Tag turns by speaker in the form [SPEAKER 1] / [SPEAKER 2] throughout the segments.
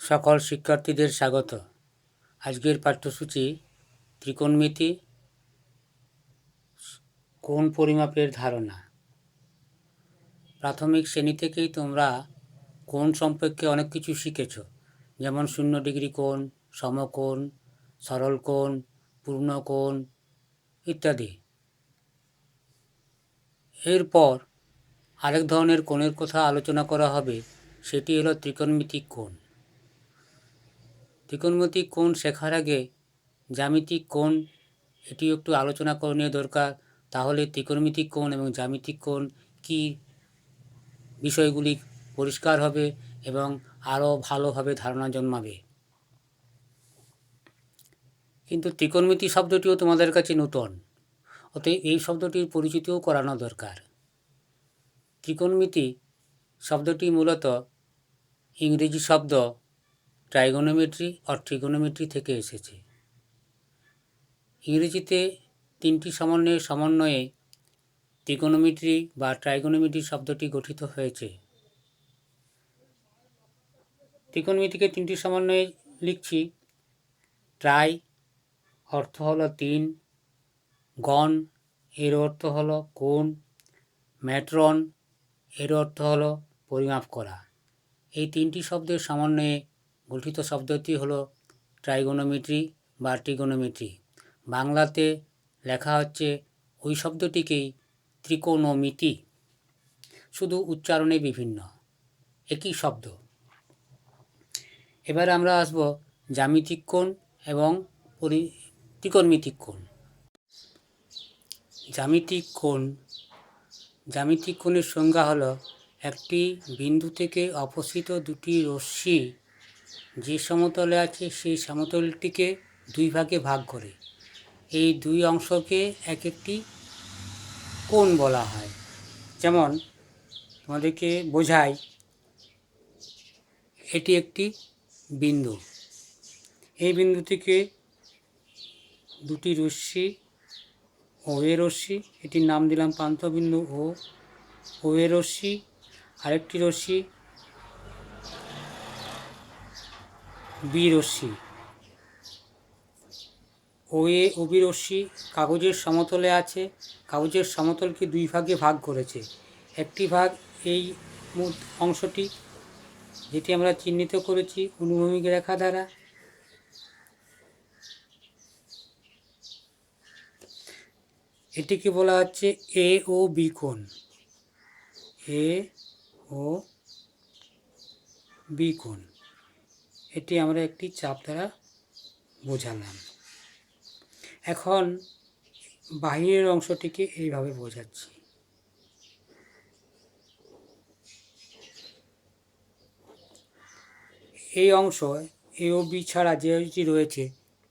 [SPEAKER 1] সকল শিক্ষার্থীদের স্বাগত। আজকের পাঠ্যসূচি ত্রিকোণমিতি, কোণ পরিমাপের ধারণা। প্রাথমিক শ্রেণী থেকেই তোমরা কোণ সম্পর্কে অনেক কিছু শিখেছ, যেমন 0 ডিগ্রি কোণ, সমকোণ, সরল কোণ, পূর্ণ কোণ ইত্যাদি। এরপর আরেক ধরনের কোণের কথা আলোচনা করা হবে, সেটি হলো ত্রিকোণমিতিক কোণ। ত্রিকোণমিতিক কোণ শেখার আগে জ্যামিতিক কোণ এটি একটু আলোচনা করে নেওয়া দরকার। তাহলে ত্রিকোণমিতিক কোণ এবং জ্যামিতিক কোণ কী বিষয়গুলি পরিষ্কার হবে এবং আরও ভালোভাবে ধারণা জন্মাবে। কিন্তু ত্রিকোণমিতি শব্দটিও তোমাদের কাছে নূতন, অতএব এই শব্দটির পরিচিতিও করানো দরকার। ত্রিকোণমিতি শব্দটি মূলত ইংরেজি শব্দ ট্রাইগোনোমেট্রি অর ট্রিগোনোমেট্রি থেকে এসেছে। ইংরেজিতে তিনটি সমন্বয়ে ত্রিকোণমিতি বা ট্রাইগোনোমেট্রি শব্দটি গঠিত হয়েছে। ত্রিকোণমিতিকে তিনটি সমন্বয়ে লিখছি। ট্রাই অর্থ হলো 3, গণ এর অর্থ হলো কোণ, ম্যাট্রন এর অর্থ হলো পরিমাপ করা। এই তিনটি শব্দের সমন্বয়ে গঠিত শব্দটি হলো ট্রাইগোনোমেট্রি বা ট্রিগোনোমেট্রি। বাংলাতে লেখা হচ্ছে ওই শব্দটিকেই ত্রিকোণমিতি, শুধু উচ্চারণে বিভিন্ন, একই শব্দ। এবার আমরা আসব জ্যামিতিক কোণ এবং ত্রিকোণমিতিক কোণ। জ্যামিতিক কোণের সংজ্ঞা হলো একটি বিন্দু থেকে অপসৃত দুটি রশ্মি যে সমতলে আছে সেই সমতলটিকে দুই ভাগে ভাগ করে এই দুই অংশকে এক একটি কোণ বলা হয়। যেমন তোমাদেরকে বোঝাই, এটি একটি বিন্দু। এই বিন্দু থেকে দুটি রশ্মি, ও এ রশ্মি, এটির নাম দিলাম প্রান্তবিন্দু ও এ রশ্মি, আরেকটি রশ্মি বি রশ্মি। ও এ ও বি রশ্মি কাগজের সমতলে আছে, কাগজের সমতলকে দুই ভাগে ভাগ করেছে। একটি ভাগ এই অংশটি, যেটি আমরা চিহ্নিত করেছি অনুভূমিক রেখা দ্বারা। এটিকে বলা হচ্ছে এ ও বি কোণ। এ ও বি কোণ, এটি আমরা একটি চাপ দ্বারা বোঝালাম। এখন বাহিরের অংশটিকে এইভাবে বোঝাচ্ছি। এই অংশ এ ও বি ছাড়া যেটি রয়েছে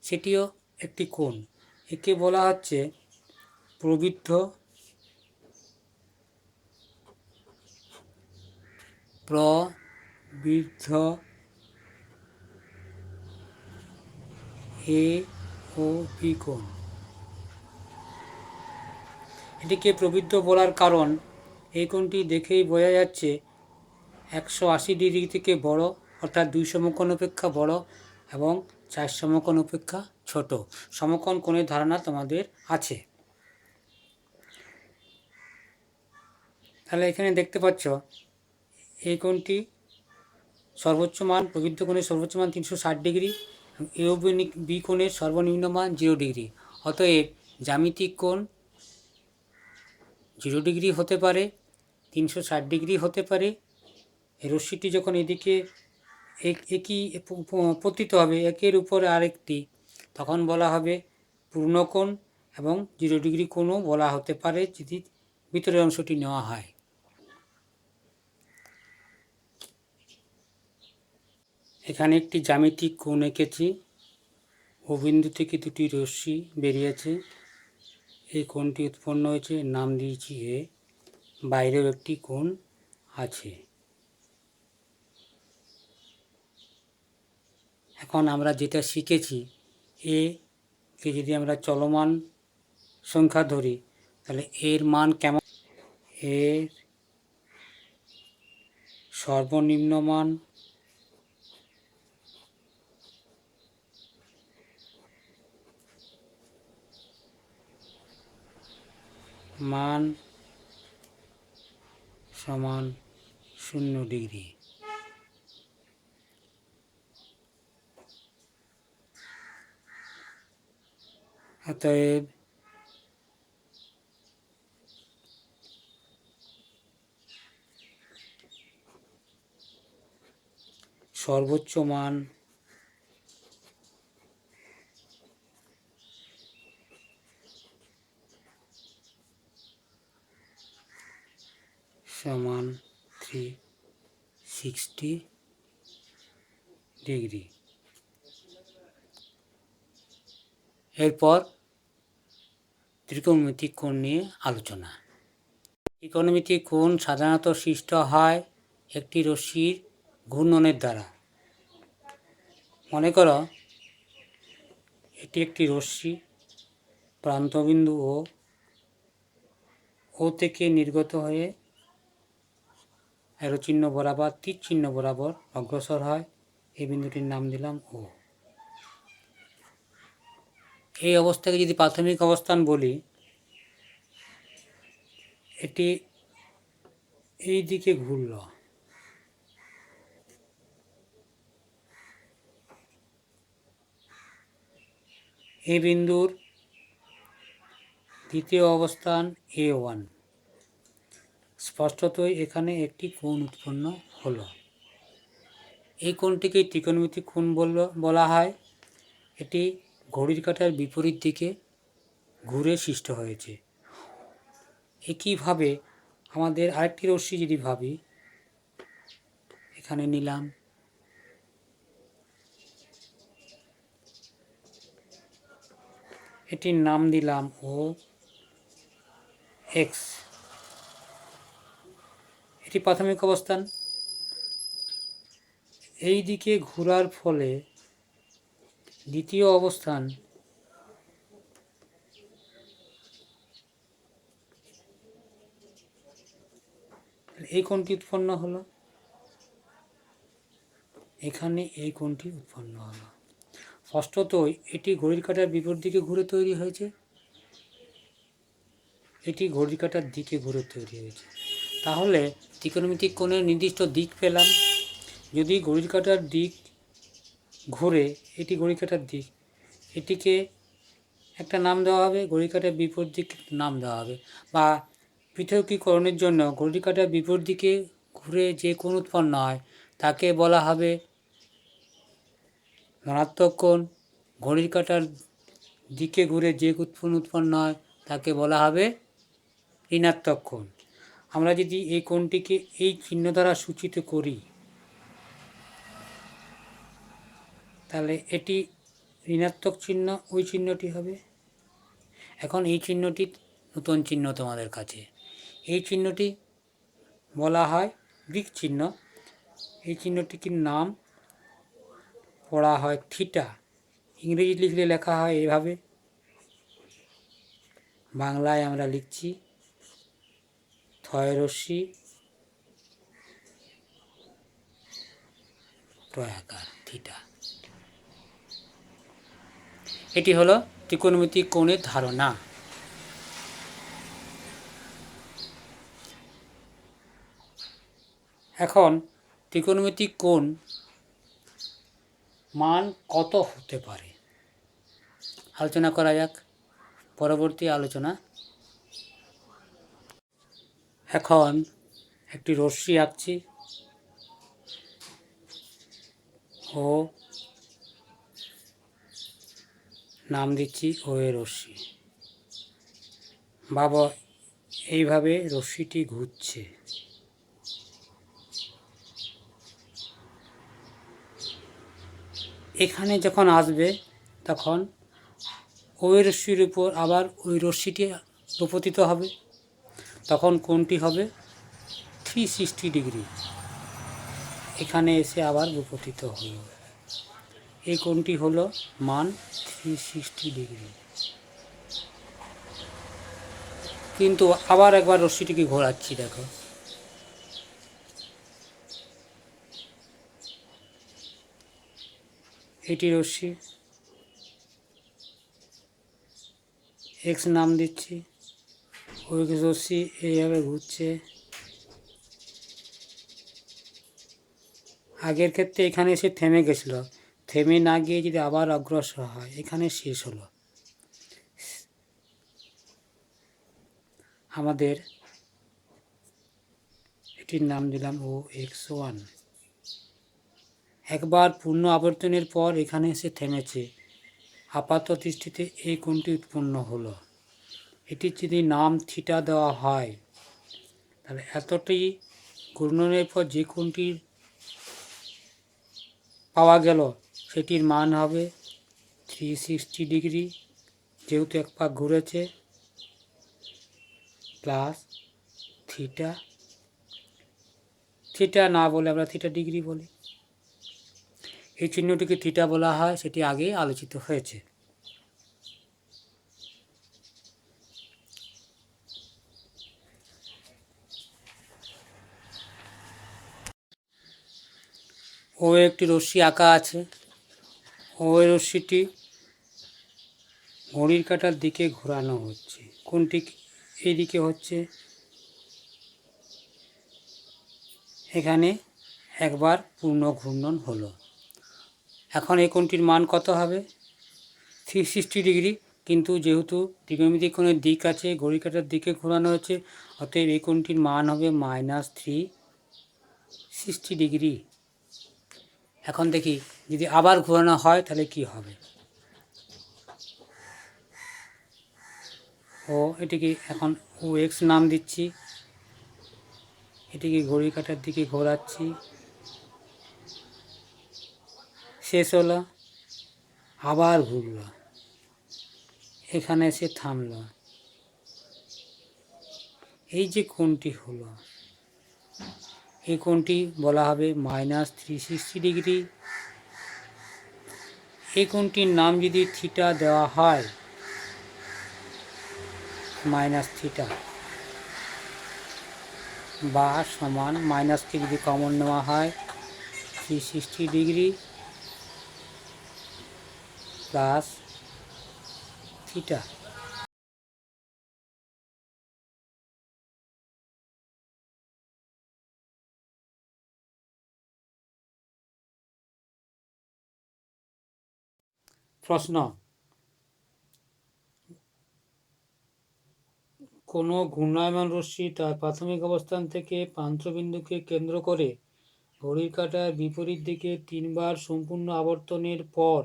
[SPEAKER 1] সেটিও একটি কোণ। একে বলা হচ্ছে প্রবৃদ্ধ এ ও বি কোণ। এটিকে প্রবৃদ্ধ বলার কারণ এই কোণটি দেখেই বোঝা যাচ্ছে 180 ডিগ্রি থেকে বড়, অর্থাৎ 2 সমকোণ অপেক্ষা বড় এবং 4 সমকোণ অপেক্ষা ছোট। সমকোণ কোণের ধারণা তোমাদের আছে। তাহলে এখানে দেখতে পাচ্ছ এই কোণটি সর্বোচ্চ মান, প্রবৃদ্ধ কোণের সর্বোচ্চ মান 360 ডিগ্রি, এ ও বি কোণের সর্বনিম্ন মান 0 ডিগ্রি। অতএব জ্যামিতিক কোণ 0 ডিগ্রি হতে পারে, 360 ডিগ্রি হতে পারে। এই রশ্মিটি যখন এদিকে একই পতিত হবে, একের উপরে আরেকটি, তখন বলা হবে পূর্ণকোণ, এবং 0 ডিগ্রি কোণও বলা হতে পারে যদি ভিতরের অংশটি নেওয়া হয়। এখানে একটি জ্যামিতিক কোণ এঁকেছি। ও বিন্দু থেকে দুটি রশ্মি বেরিয়েছে, এই কোণটি উৎপন্ন হয়েছে, নাম দিয়েছি এ। বাইরেও একটি কোণ আছে। এখন আমরা যেটা শিখেছি, এ কে যদি আমরা চলমান সংখ্যা ধরি তাহলে এর মান কেমন? এর সর্বনিম্ন মান মান সমান 0 ডিগ্রি। অতএব সর্বোচ্চ মান সমান 360 ডিগ্রি। এরপর ত্রিকোণমিতিক কোণ নিয়ে আলোচনা। ত্রিকোণমিতিক কোণ সাধারণত সৃষ্ট হয় একটি রশ্মির ঘূর্ণনের দ্বারা। মনে করো এটি একটি রশ্মি, প্রান্তবিন্দু ও থেকে নির্গত হয়ে অ্যারো চিহ্ন বরাবর, তীর চিহ্ন বরাবর অগ্রসর হয়। এই বিন্দুটির নাম দিলাম ও। এই অবস্থাকে যদি প্রাথমিক অবস্থান বলি, এটি এই দিকে ঘুরল, এই বিন্দুর দ্বিতীয় অবস্থান A1। স্পষ্টতই এখানে একটি কোণ উৎপন্ন হলো। এই কোণটিকে ত্রিকোণমিতিক কোণ বলা হয়। এটি ঘড়ির কাঁটার বিপরীত দিকে ঘুরে সৃষ্ট হয়েছে। একইভাবে আমাদের আরেকটি রশ্মি যদি ভাবি, এখানে নিলাম, এটির নাম দিলাম ও এক্স। এটি প্রাথমিক অবস্থান। এই দিকে ঘোরার ফলে দ্বিতীয় অবস্থান এই কোণটি উৎপন্ন হলো, এখানে এই কোণটি উৎপন্ন হলো। স্পষ্টতই এটি ঘড়ির কাঁটার বিপরীত দিকে ঘুরে তৈরি হয়েছে, এটি ঘড়ির কাঁটার দিকে ঘুরে তৈরি হয়েছে। তাহলে ত্রিকোণমিতিক কোণের নির্দিষ্ট দিক পেলাম। যদি ঘড়ির কাঁটার দিক ঘুরে, এটি ঘড়ির কাঁটার দিক, এটিকে একটা নাম দেওয়া হবে, ঘড়ির কাঁটার বিপরীত দিক নাম দেওয়া হবে। বা পৃথকীকরণের জন্য ঘড়ির কাঁটার বিপরীত দিকে ঘুরে যে কোণ উৎপন্ন হয় তাকে বলা হবে ধনাত্মক কোণ। ঘড়ির কাঁটার দিকে ঘুরে যে কোণ উৎপন্ন হয় তাকে বলা হবে ঋণাত্মক কোণ। আমরা যদি এই কোণটিকে এই চিহ্ন দ্বারা সূচিত করি, তাহলে এটি ঋণাত্মক চিহ্ন, ওই চিহ্নটি হবে। এখন এই চিহ্নটি নতুন চিহ্ন তোমাদের কাছে। এই চিহ্নটি বলা হয় গ্রিক চিহ্ন। এই চিহ্নটির নাম পড়া হয় থিটা। ইংরেজি লিখলে লেখা হয় এভাবে, বাংলায় আমরা লিখছি থয়রশ্মি টয়াকার থিটা। এটি হলো ত্রিকোণমিতিক কোণের ধারণা। এখন ত্রিকোণমিতিক কোণ মান কত হতে পারে আলোচনা করা যাক, পরবর্তী আলোচনা। এখন একটি রশ্মি আঁকছি ও নাম দিচ্ছি ও এ রশ্মি। বাবা, এইভাবে রশ্মিটি ঘুরছে। এখানে যখন আসবে তখন ওই রশ্মির উপর আবার ওই রশ্মিটি রূপতিত হবে, তখন কোণটি হবে 360 ডিগ্রি। এখানে এসে আবার রূপতিত হলো, এই কোণটি হলো মান 360 ডিগ্রি। কিন্তু আবার একবার রশ্মিটিকে ঘোরাচ্ছি, দেখো এটি রশ্মি, এক্স নাম দিচ্ছি, ওই রশ্মি এইভাবে ঘুরছে। আগের ক্ষেত্রে এখানে এসে থেমে গেছিলো, থেমে না গিয়ে যদি আবার অগ্রসর হয় এখানে শেষ হলো। আমাদের এটির নাম দিলাম OX1। একবার পূর্ণ আবর্তনের পর এখানে এসে থেমেছে, আপাত দৃষ্টিতে এই কোণটি উৎপন্ন হলো। এটির যদি নাম থিটা দেওয়া হয় তাহলে এতটি ঘূর্ণনের পর যে কোণটির পাওয়া গেল সেটির মান হবে 360 ডিগ্রি, যেহেতু এক পাক ঘুরেছে, প্লাস থিটা। থিটা না বলে আমরা থিটা ডিগ্রি বলি। এই চিহ্নটিকে থিটা বলা হয়, সেটি আগে আলোচিত হয়েছে। ও একটি রশ্মি আঁকা আছে। ও এর রশ্মিটি ঘড়ির কাঁটার দিকে ঘোরানো হচ্ছে। কোনটি এইদিকে হচ্ছে? এখানে একবার পূর্ণ ঘূর্ণন হলো। এখন এই কোণটির মান কত হবে? 360 ডিগ্রি, কিন্তু যেহেতু ত্রিকোণমিতিক কোণের দিক আছে, ঘড়ির কাঁটার দিকে ঘোরানো হচ্ছে, অতএব এই কোণটির মান হবে -360 ডিগ্রি। এখন দেখি যদি আবার ঘোরানো হয় তাহলে কি হবে। এটিকে এখন OX নাম দিচ্ছি, এটিকে ঘড়ির কাঁটার দিকে ঘোরাচ্ছি, শেষ হলো, আবার ঘুরল, এখানে এসে থামল। এই যে কোণটি হলো, এই কোণটি বলা হবে -360 ডিগ্রি। এই কোণটির নাম যদি থিটা দেওয়া হয়, মাইনাস থিটা বা সমান, মাইনাসকে যদি কমন নেওয়া হয় 360 ডিগ্রি প্লাস থিটা। প্রশ্ন: কোনো ঘূর্ণায়মান রশ্মি তার প্রাথমিক অবস্থান থেকে প্রান্তবিন্দুকে কেন্দ্র করে ঘড়ির কাঁটার বিপরীত দিকে 3 বার সম্পূর্ণ আবর্তনের পর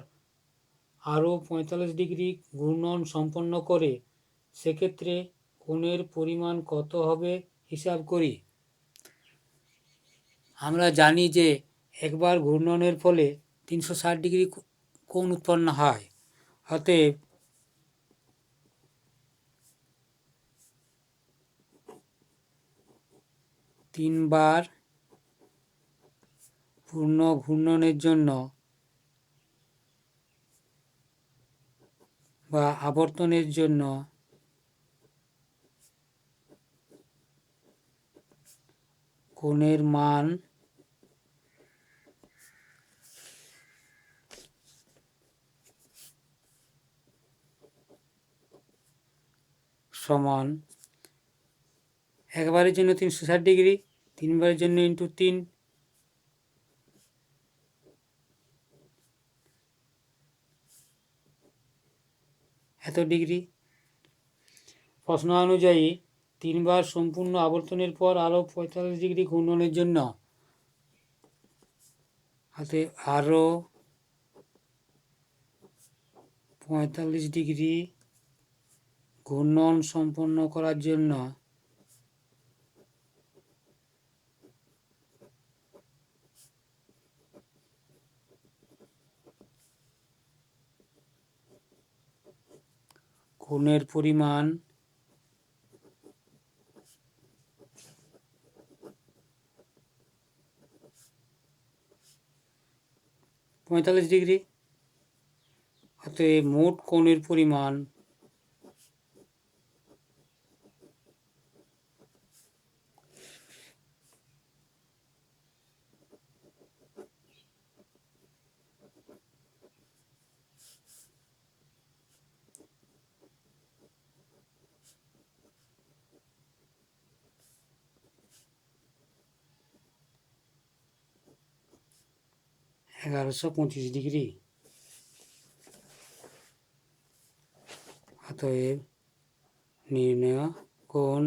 [SPEAKER 1] আরও 45 ডিগ্রি ঘূর্ণন সম্পন্ন করে, সেক্ষেত্রে কোণের পরিমাণ কত হবে হিসাব করি। আমরা জানি যে একবার ঘূর্ণনের ফলে 360 ডিগ্রি কোণ উৎপন্ন হয়। অতএব তিনবার পূর্ণ ঘূর্ণনের জন্য বা আবর্তনের জন্য কোণের মান সমান, একবারের জন্য 360 ডিগ্রি, তিনবারের জন্য ইন্টু 3, এত ডিগ্রি। প্রশ্ন অনুযায়ী 3 বার সম্পূর্ণ আবর্তনের পর আরও 45 ডিগ্রি ঘূর্ণনের জন্য, হাতে আরও 45 ডিগ্রি ঘূর্ণন সম্পন্ন করার জন্য কোণের পরিমাণ পঁয়তাল্লিশ ডিগ্রি। অতএব মোট কোণের পরিমাণ 1125 ডিগ্রি। অতএব নির্ণয় কোণ